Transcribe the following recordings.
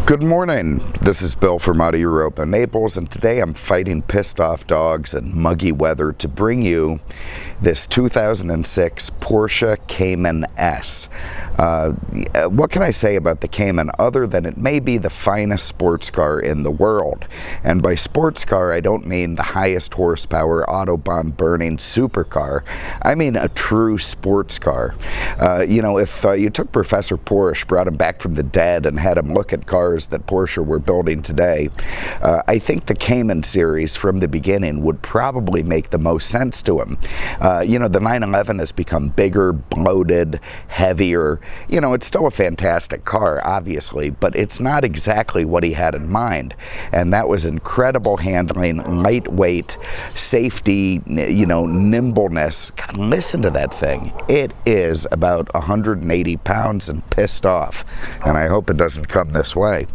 Good morning, this is Bill from out of Europa, Naples, and today I'm fighting pissed off dogs and muggy weather to bring you this 2006 Porsche Cayman S. What can I say about the Cayman other than it may be the finest sports car in the world? And by sports car, I don't mean the highest horsepower, Autobahn burning supercar. I mean a true sports car. If you took Professor Porsche, brought him back from the dead, and had him look at cars that Porsche were building today, I think the Cayman series from the beginning would probably make the most sense to him. The 911 has become bigger, bloated, heavier. It's still a fantastic car, obviously, but it's not exactly what he had in mind. And that was incredible handling, lightweight, safety, nimbleness. God, listen to that thing. It is about 180 pounds and pissed off. And I hope it doesn't come this way.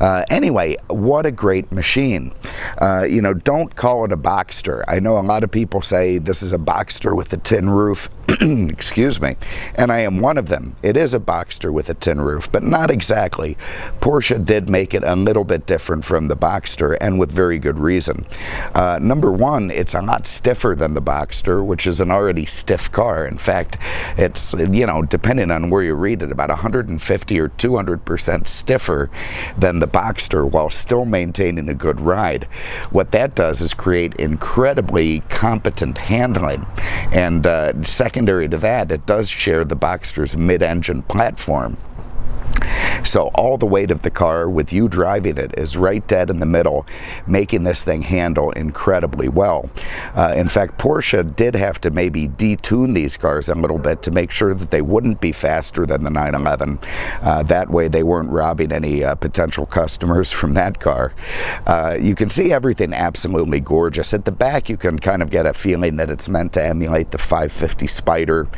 Anyway, what a great machine. Don't call it a Boxster. I know a lot of people say this is a Boxster with a tin roof. Excuse me. And I am one of them. It is a Boxster with a tin roof, but not exactly. Porsche did make it a little bit different from the Boxster, and with very good reason. Number one, it's a lot stiffer than the Boxster, which is an already stiff car. In fact, it's, depending on where you read it, about 150 or 200% stiffer than the Boxster while still maintaining a good ride. What that does is create incredibly competent handling. And secondary to that, it does share the Boxster's mid-engine platform. So all the weight of the car, with you driving it, is right dead in the middle, making this thing handle incredibly well. In fact, Porsche did have to maybe detune these cars a little bit to make sure that they wouldn't be faster than the 911. That way they weren't robbing any potential customers from that car. You can see everything absolutely gorgeous. At the back, you can kind of get a feeling that it's meant to emulate the 550 Spider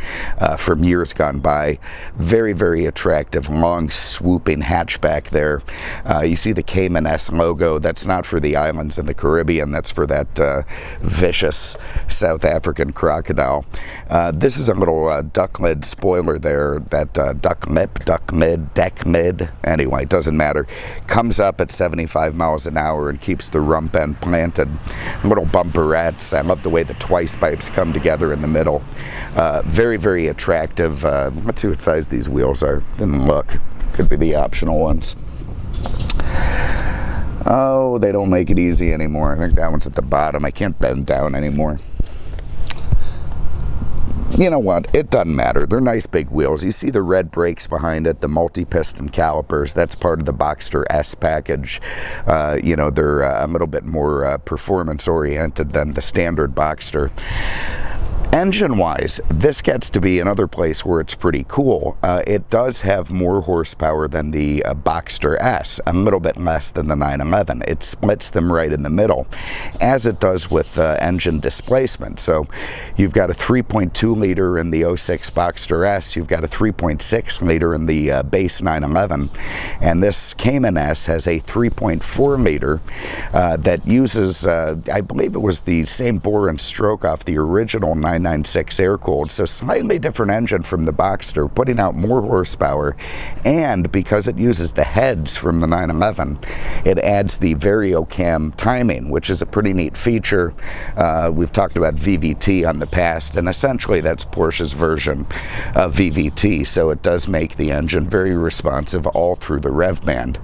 from years gone by. Very, very attractive, long, swooping hatchback there. You see the Cayman S logo. That's not for the islands in the Caribbean. That's for that vicious South African crocodile. This is a little duck lid spoiler there. That duck lip, duck lid, deck lid. Anyway, it doesn't matter. Comes up at 75 miles an hour and keeps the rump end planted. Little bumperettes. I love the way the twice pipes come together in the middle. Very, very attractive. Let's see what size these wheels are. Didn't look. Could be the optional ones. Oh, they don't make it easy anymore. I think that one's at the bottom. I can't bend down anymore. You know what? It doesn't matter. They're nice big wheels. You see the red brakes behind it, the multi-piston calipers. That's part of the Boxster S package. They're a little bit more performance-oriented than the standard Boxster. Engine-wise, this gets to be another place where it's pretty cool. It does have more horsepower than the Boxster S, a little bit less than the 911. It splits them right in the middle, as it does with engine displacement. So you've got a 3.2 liter in the 06 Boxster S, you've got a 3.6 liter in the base 911, and this Cayman S has a 3.4 liter that uses, I believe it was the same bore and stroke off the original 996 air-cooled, so slightly different engine from the Boxster, putting out more horsepower, and because it uses the heads from the 911, it adds the VarioCam timing, which is a pretty neat feature. We've talked about VVT on the past, and essentially that's Porsche's version of VVT, so it does make the engine very responsive all through the rev band.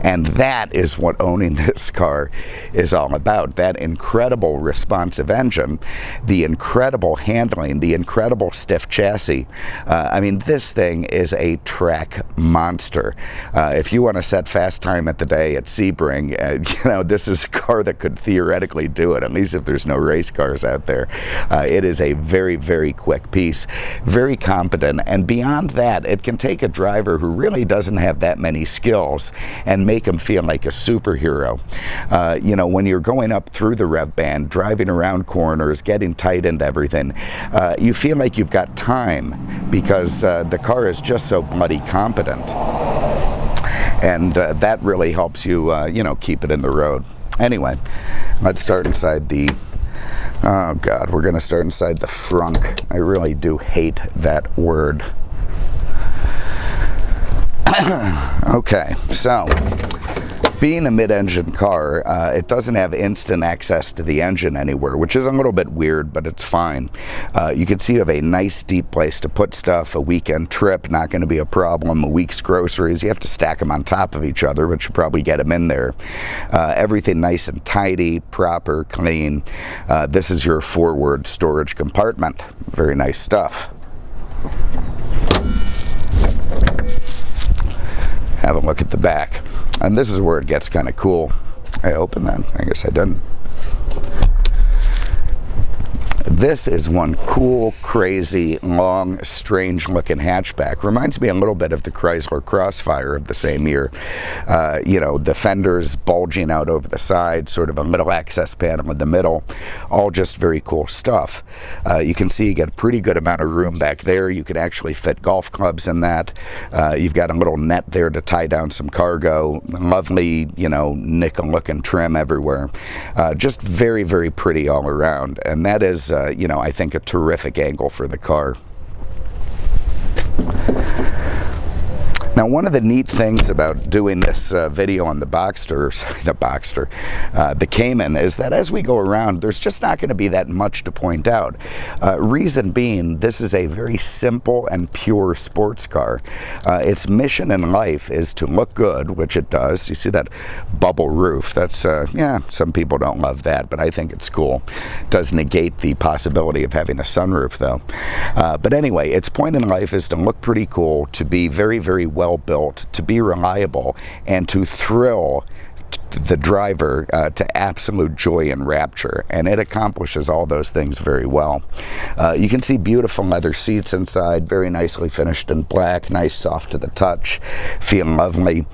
And that is what owning this car is all about, that incredible responsive engine, the incredible handling, the incredible stiff chassis. This thing is a track monster. If you want to set fast time at the day at Sebring, this is a car that could theoretically do it, at least if there's no race cars out there. It is a very, very quick piece, very competent, and beyond that, it can take a driver who really doesn't have that many skills and make him feel like a superhero. When you're going up through the rev band, driving around corners, getting tight into everything, you feel like you've got time because the car is just so bloody competent. And that really helps you, keep it in the road. Anyway, let's start inside the, oh God, we're going to start inside the frunk. I really do hate that word. Okay, so Being a mid-engine car, it doesn't have instant access to the engine anywhere, which is a little bit weird, but it's fine. You can see you have a nice deep place to put stuff. A weekend trip, not going to be a problem. A week's groceries, you have to stack them on top of each other, but you probably get them in there. Everything nice and tidy, proper, clean. This is your forward storage compartment. Very nice stuff. Have a look at the back. And this is where it gets kind of cool. I opened that. I guess I didn't. This is one cool, crazy, long, strange-looking hatchback. Reminds me a little bit of the Chrysler Crossfire of the same year. You know, the fenders bulging out over the side, sort of a little access panel in the middle. All just very cool stuff. You can see you get a pretty good amount of room back there. You can actually fit golf clubs in that. You've got a little net there to tie down some cargo. Lovely, you know, nickel-looking trim everywhere. Just very, very pretty all around. And that is you know, I think a terrific angle for the car. Now, one of the neat things about doing this video on the the Cayman, is that as we go around, there's just not going to be that much to point out. Reason being, this is a very simple and pure sports car. Its mission in life is to look good, which it does. You see that bubble roof? That's, yeah, some people don't love that, but I think it's cool. It does negate the possibility of having a sunroof, though. But anyway, its point in life is to look pretty cool, to be very, very well built, to be reliable, and to thrill the driver to absolute joy and rapture, and it accomplishes all those things very well. You can see beautiful leather seats inside, very nicely finished in black, nice, soft to the touch, feel lovely.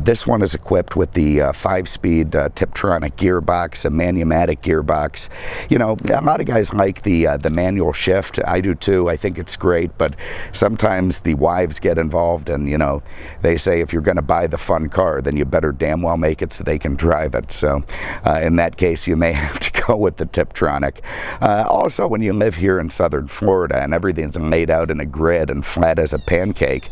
This one is equipped with the 5-speed Tiptronic gearbox, a manumatic gearbox. You know, a lot of guys like the manual shift. I do too. I think it's great, but sometimes the wives get involved, and you know, they say if you're going to buy the fun car, then you better damn well make it so they can drive it. So in that case, you may have to go with the Tiptronic. Also, when you live here in southern Florida and everything's laid out in a grid and flat as a pancake,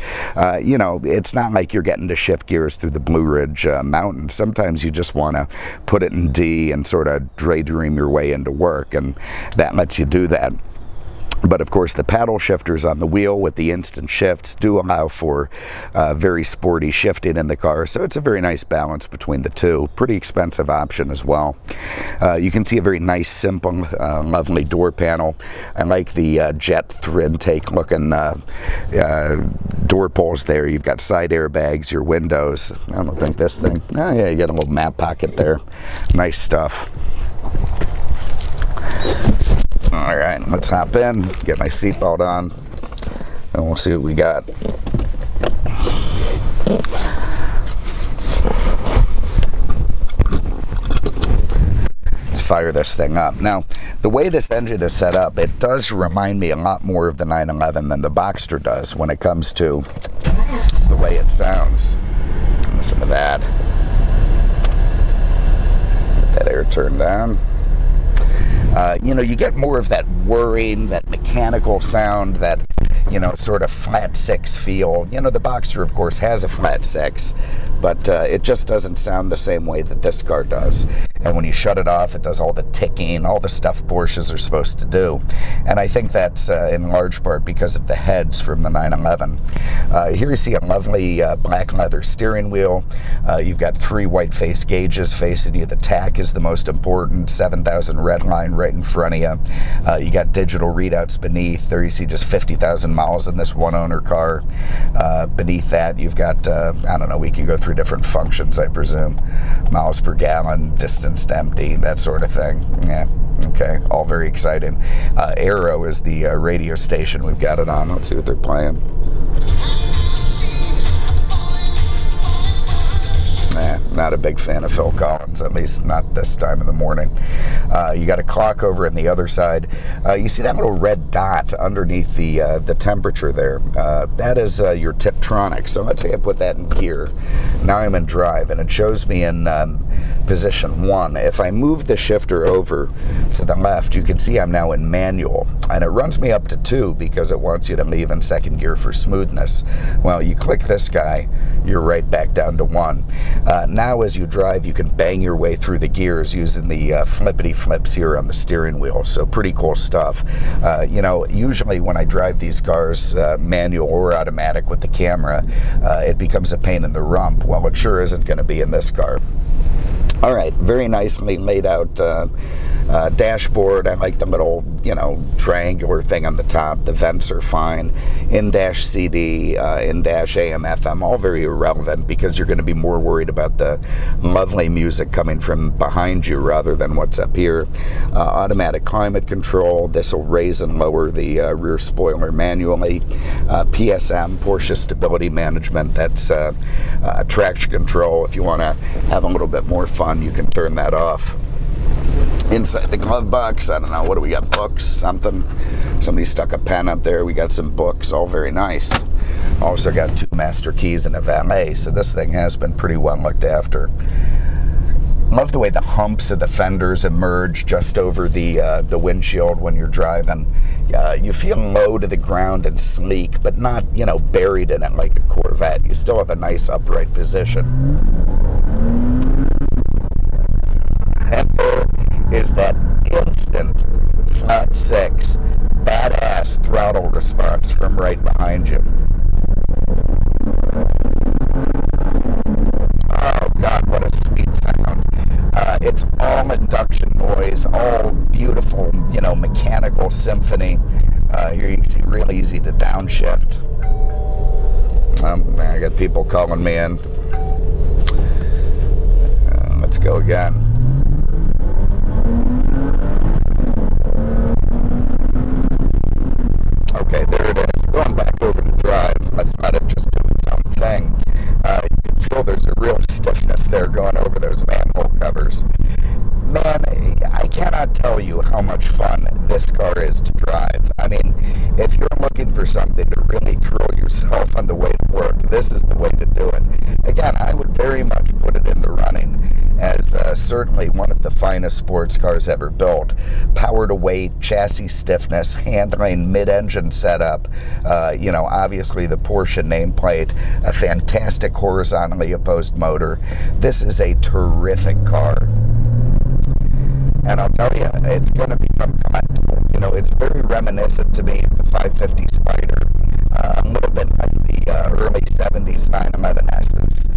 you know, it's not like you're getting to shift gears through the Blue Ridge Mountains. Sometimes you just want to put it in D and sort of daydream your way into work, and that lets you do that. But of course, the paddle shifters on the wheel with the instant shifts do allow for very sporty shifting in the car. So it's a very nice balance between the two. Pretty expensive option as well. You can see a very nice, simple, lovely door panel. I like the jet thread take looking door pulls there. You've got side airbags, your windows. I don't think this thing. Oh yeah, you got a little map pocket there. Nice stuff. All right, let's hop in, get my seatbelt on, and we'll see what we got. Let's fire this thing up. Now, the way this engine is set up, it does remind me a lot more of the 911 than the Boxster does when it comes to the way it sounds. Listen to that. Get that air turned down. You know, you get more of that whirring, that mechanical sound, that, you know, sort of flat six feel. You know, the Boxster, of course, has a flat six, but it just doesn't sound the same way that this car does. And when you shut it off, it does all the ticking, all the stuff Porsches are supposed to do. And I think that's in large part because of the heads from the 911. Here you see a lovely black leather steering wheel. You've got 3 white face gauges facing you. The tach is the most important, 7,000 red line right in front of you. You got digital readouts beneath. There you see just 50,000 miles in this one-owner car. Beneath that, you've got, I don't know, we can go through different functions, I presume. Miles per gallon, distance to empty, that sort of thing. Yeah, okay, all very exciting. Aero is the radio station we've got it on. Let's see what they're playing. Not a big fan of Phil Collins, at least not this time of the morning. You got a clock over on the other side. You see that little red dot underneath the temperature there? That is your Tiptronic. So let's say I put that in gear. Now I'm in drive, and it shows me in position 1. If I move the shifter over to the left, you can see I'm now in manual, and it runs me up to 2 because it wants you to leave in second gear for smoothness. Well, you click this guy, you're right back down to 1. Now as you drive, you can bang your way through the gears using the flippity flips here on the steering wheel, so pretty cool stuff. You know, usually when I drive these cars, manual or automatic with the camera, it becomes a pain in the rump. Well, it sure isn't going to be in this car. All right, very nicely laid out dashboard. I like the little, you know, triangular thing on the top. The vents are fine. In-dash CD, in-dash AM, FM, all very irrelevant because you're going to be more worried about the lovely music coming from behind you rather than what's up here. Automatic climate control. This will raise and lower the rear spoiler manually. PSM, Porsche Stability Management. That's traction control. If you want to have a little bit more fun, you can turn that off. Inside the glove box, I don't know, what do we got? Books, something. Somebody stuck a pen up there. We got some books, all very nice. Also got 2 master keys and a valet, so this thing has been pretty well looked after. Love the way the humps of the fenders emerge just over the windshield when you're driving. You feel low to the ground and sleek, but not, you know, buried in it like a Corvette. You still have a nice upright position. And there is that instant flat 6 badass throttle response from right behind you. Oh God, what a sweet sound. It's all induction noise, all beautiful, you know, mechanical symphony. Here you can see real easy to downshift. I got people calling me in. Let's go again. Okay, there it is. Going back over to drive. Let's let it just do its own thing. You can feel there's a real stiffness there going over those manhole covers. Man, I cannot tell you how much fun this car is to drive. I mean, if you're looking for something to really throw yourself on the way to work, this is the way to do it. Again, I would very much put it in the running as certainly one of the finest sports cars ever built. Power to weight, chassis stiffness, handling, mid-engine setup, you know, obviously the Porsche nameplate, a fantastic horizontally opposed motor. This is a terrific car. And I'll tell you, it's going to become collectible. You know, it's very reminiscent to me of the 550 Spider, a little bit like the early 70s 911S's.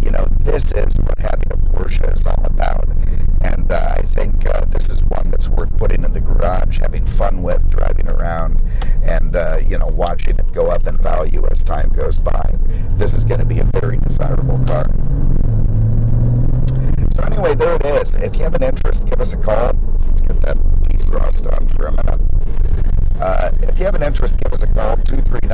You know, this is what having a Porsche is all about. And I think this is one that's worth putting in the garage, having fun with, driving around, and, you know, watching it go up in value as time goes by. This is going to be a very desirable car. So anyway, there it is. If you have an interest, give us a call. Let's get that defrost on for a minute. If you have an interest, give us a call, 239